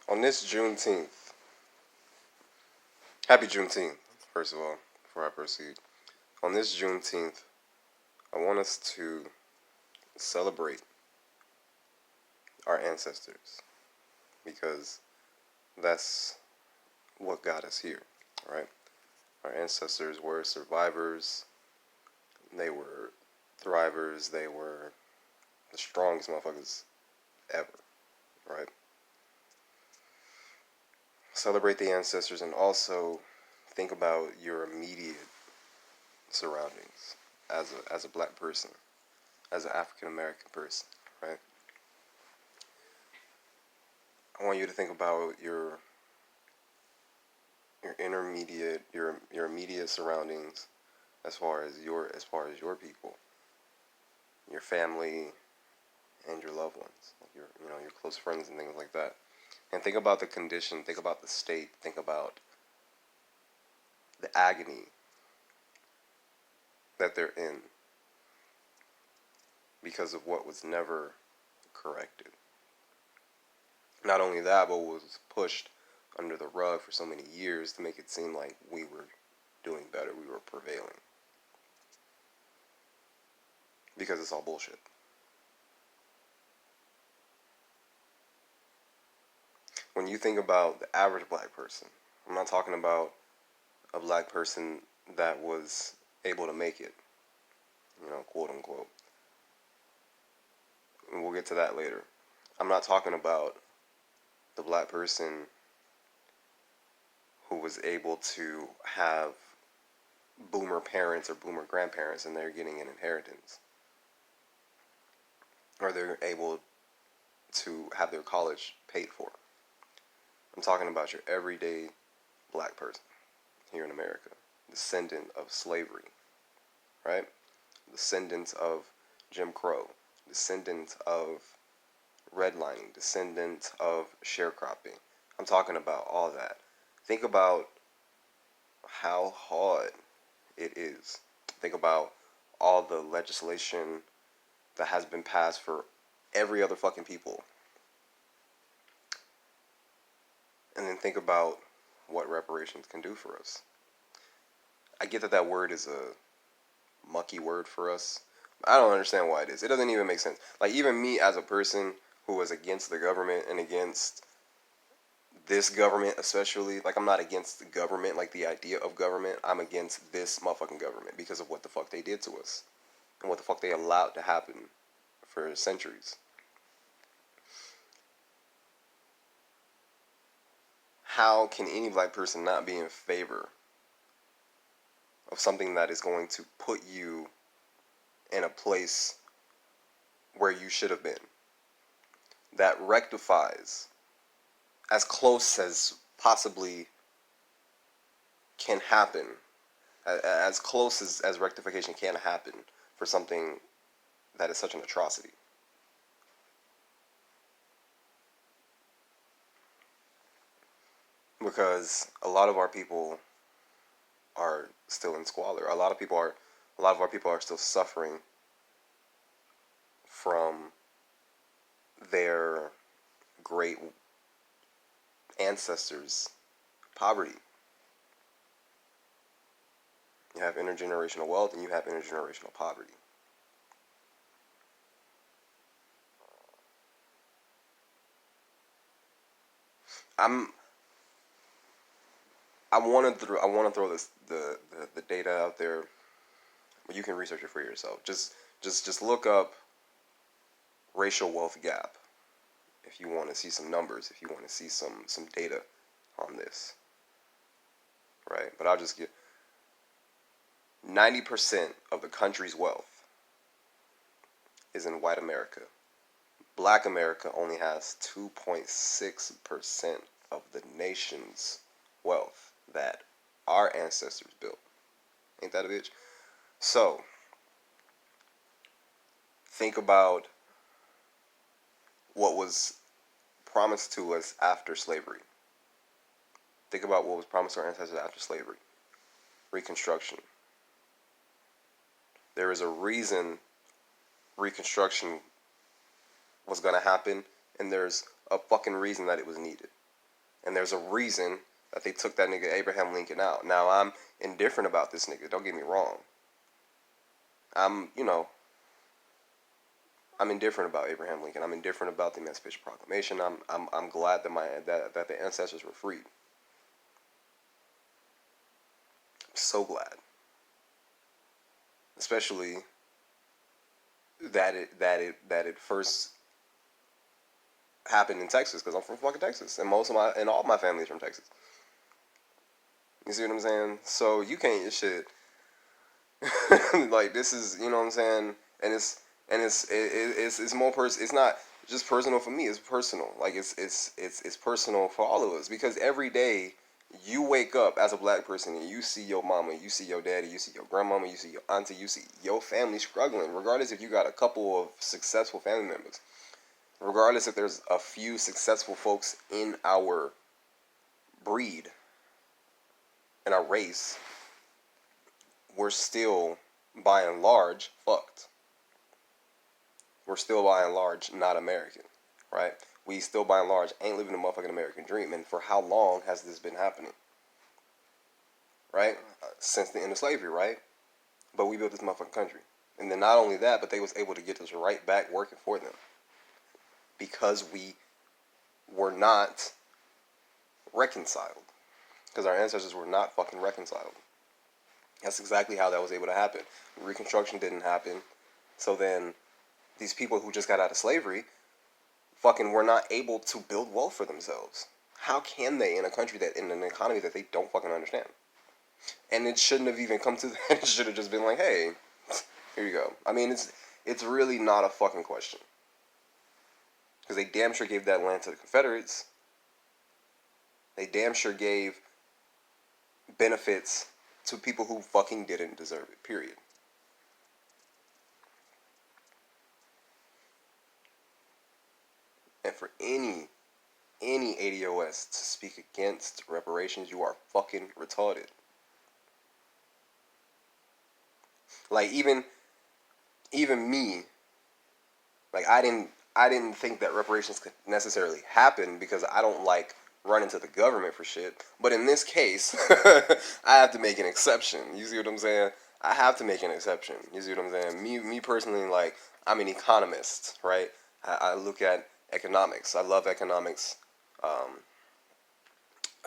On this Juneteenth, happy Juneteenth, first of all, before I proceed. On this Juneteenth, I want us to celebrate our ancestors because that's what got us here, right? Our ancestors were survivors, they were thrivers, they were the strongest motherfuckers ever, right? Celebrate the ancestors and also think about your immediate surroundings as a black person, as an African American person, right? I want you to think about your intermediate your immediate surroundings as far as your people, your family and your loved ones, like your close friends and things like that. And think about the condition, think about the state, think about the agony that they're in because of what was never corrected. Not only that, but was pushed under the rug for so many years to make it seem like we were doing better, we were prevailing. Because it's all bullshit. When you think about the average black person, I'm not talking about a black person that was able to make it, quote unquote. And we'll get to that later. I'm not talking about the black person who was able to have boomer parents or boomer grandparents and they're getting an inheritance. Or they're able to have their college paid for. I'm talking about your everyday black person here in America, descendant of slavery, right? Descendants of Jim Crow, descendants of redlining, descendants of sharecropping. I'm talking about all that. Think about how hard it is. Think about all the legislation that has been passed for every other fucking people. And then think about what reparations can do for us. I get that word is a mucky word for us. I don't understand why it is. It doesn't even make sense. Like, even me as a person who was against the government and against this government especially, like, I'm not against the government, like the idea of government. I'm against this motherfucking government because of what the fuck they did to us and what the fuck they allowed to happen for centuries. How can any black person not be in favor of something that is going to put you in a place where you should have been, that rectifies as close as possibly can happen, as close as rectification can happen for something that is such an atrocity? Because a lot of our people are still in squalor. A lot of our people are still suffering from their great ancestors' poverty. You have intergenerational wealth and you have intergenerational poverty. I want to throw this the data out there, but you can research it for yourself. Just look up racial wealth gap if you want to see some numbers, if you want to see some data on this, right? But I'll just give 90% of the country's wealth is in white America. Black America only has 2.6% of the nation's wealth that our ancestors built. Ain't that a bitch? So, think about what was promised to us after slavery. Think about what was promised to our ancestors after slavery. Reconstruction. There is a reason Reconstruction was going to happen, and there's a fucking reason that it was needed. And there's a reason that they took that nigga Abraham Lincoln out. Now, I'm indifferent about this nigga. Don't get me wrong. I'm, you know, I'm indifferent about Abraham Lincoln. I'm indifferent about the Emancipation Proclamation. I'm glad that the ancestors were freed. I'm so glad. Especially that it first happened in Texas, because I'm from fucking Texas, and all my family is from Texas. You see what I'm saying? So you can't shit. Like, this is, you know what I'm saying? And it's more it's not just personal for me. It's personal. Like, it's personal for all of us, because every day you wake up as a black person and you see your mama, you see your daddy, you see your grandmama, you see your auntie, you see your family struggling, regardless if you got a couple of successful family members, regardless if there's a few successful folks in our breed, in our race, we're still, by and large, fucked. We're still, by and large, not American, right? We still, by and large, ain't living the motherfucking American dream. And for how long has this been happening? Right? Since the end of slavery, right? But we built this motherfucking country. And then not only that, but they was able to get us right back working for them. Because we were not reconciled. Because our ancestors were not fucking reconciled. That's exactly how that was able to happen. Reconstruction didn't happen. So then these people who just got out of slavery fucking were not able to build wealth for themselves. How can they in a country that, in an economy that they don't fucking understand? And it shouldn't have even come to that. It should have just been like, hey, here you go. I mean, it's really not a fucking question. Because they damn sure gave that land to the Confederates. They damn sure gave benefits to people who fucking didn't deserve it, period. And for any ADOS to speak against reparations, you are fucking retarded. Like, even me, like, I didn't think that reparations could necessarily happen, because I don't like running to the government for shit. But in this case, I have to make an exception. You see what I'm saying? I have to make an exception. You see what I'm saying? Me personally, like, I'm an economist, right? I look at economics. I love economics. I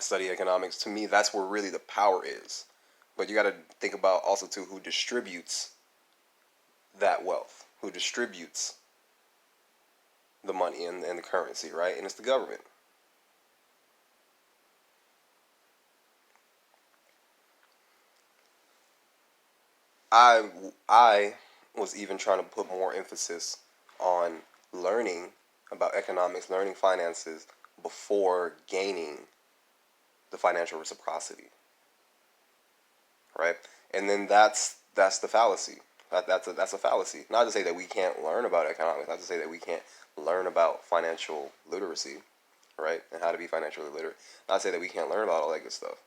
study economics. To me, that's where really the power is. But you got to think about also, too, who distributes that wealth, who distributes the money and the currency, right? And it's the government. I was even trying to put more emphasis on learning about economics, learning finances, before gaining the financial reciprocity, right? And then that's the fallacy. That's a fallacy. Not to say that we can't learn about economics. Not to say that we can't learn about financial literacy, right? And how to be financially literate. Not to say that we can't learn about all that good stuff.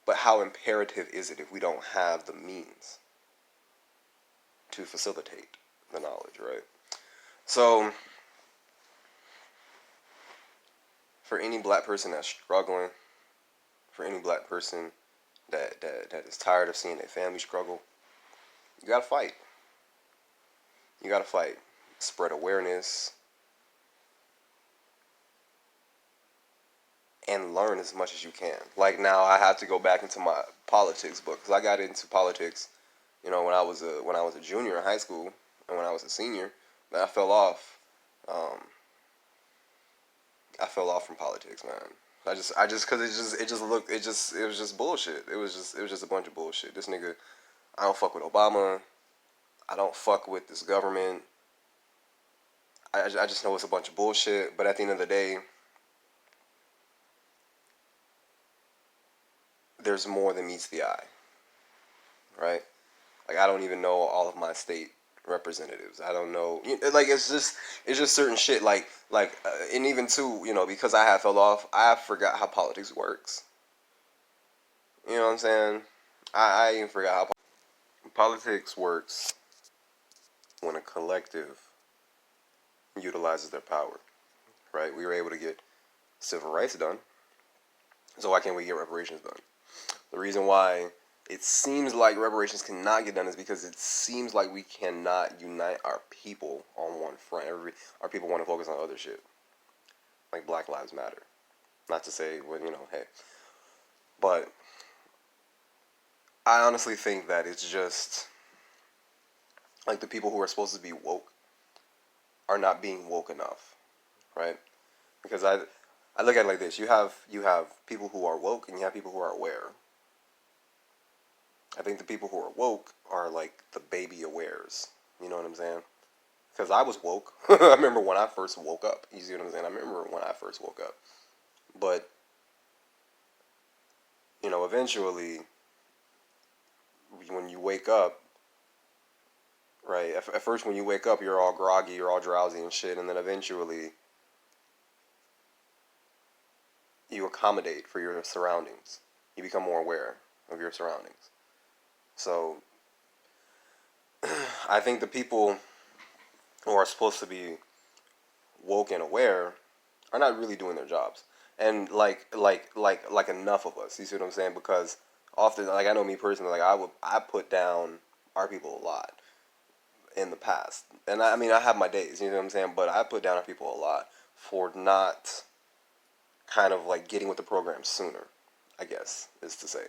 But how imperative is it if we don't have the means to facilitate the knowledge, right? So, for any black person that's struggling, for any black person that is tired of seeing their family struggle, you gotta fight. You gotta fight. Spread awareness. And learn as much as you can. Like, now I have to go back into my politics book, because I got into politics, you know, when I was a junior in high school, and when I was a senior. But I fell off. I fell off from politics, man. Cause it was just bullshit. It was just a bunch of bullshit. This nigga, I don't fuck with Obama. I don't fuck with this government. I just know it's a bunch of bullshit. But at the end of the day, there's more than meets the eye, right? Like, I don't even know all of my state representatives. I don't know, like, it's just certain shit, and even too, because I have fell off, I forgot how politics works. You know what I'm saying? I even forgot how politics works when a collective utilizes their power. right? We were able to get civil rights done. So why can't we get reparations done? The reason why it seems like reparations cannot get done is because it seems like we cannot unite our people on one front. Our people want to focus on other shit, like Black Lives Matter. Not to say, well, hey, but I honestly think that it's just like the people who are supposed to be woke are not being woke enough, right? Because I look at it like this: you have people who are woke and you have people who are aware. I think the people who are woke are like the baby awares. You know what I'm saying? Because I was woke. I remember when I first woke up. You see what I'm saying? I remember when I first woke up. But eventually, when you wake up, right? At first, when you wake up, you're all groggy, you're all drowsy and shit, and then eventually, you accommodate for your surroundings. You become more aware of your surroundings. So, I think the people who are supposed to be woke and aware are not really doing their jobs, and like enough of us. You see what I'm saying? Because often, like I know me personally, like I put down our people a lot in the past, and I mean I have my days. You know what I'm saying? But I put down our people a lot for not kind of like getting with the program sooner, I guess is to say.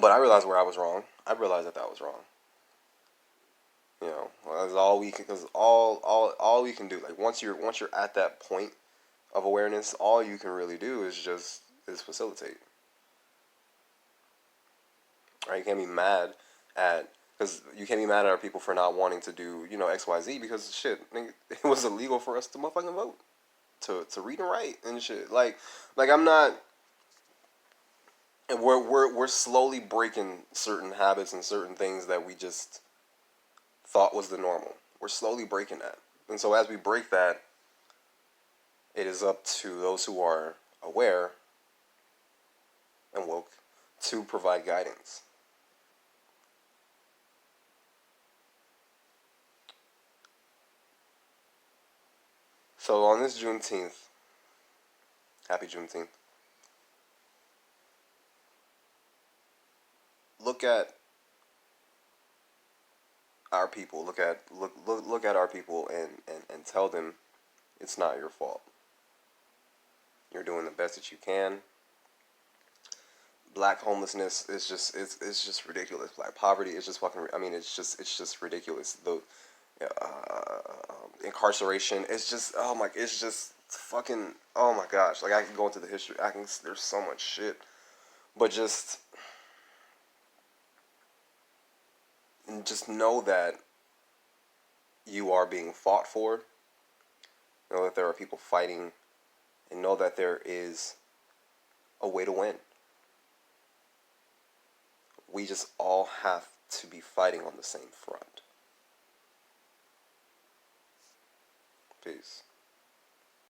But I realized where I was wrong. I realized that was wrong. That's all we can, because all we can do, like once you're at that point of awareness, all you can really do is facilitate. Right? You can't be mad at because you can't be mad at our people for not wanting to do XYZ because shit, it was illegal for us to motherfucking vote, to read and write and shit. Like I'm not. And we're slowly breaking certain habits and certain things that we just thought was the normal. We're slowly breaking that. And so as we break that, it is up to those who are aware and woke to provide guidance. So on this Juneteenth, happy Juneteenth, look at our people. Look at our people and tell them it's not your fault. You're doing the best that you can. Black homelessness is just ridiculous. Black poverty is just fucking. I mean, it's just ridiculous. The incarceration. It's just fucking. Oh my gosh! Like I can go into the history. There's so much shit, but just know that you are being fought for. Know that there are people fighting, and know that there is a way to win. We just all have to be fighting on the same front. Peace.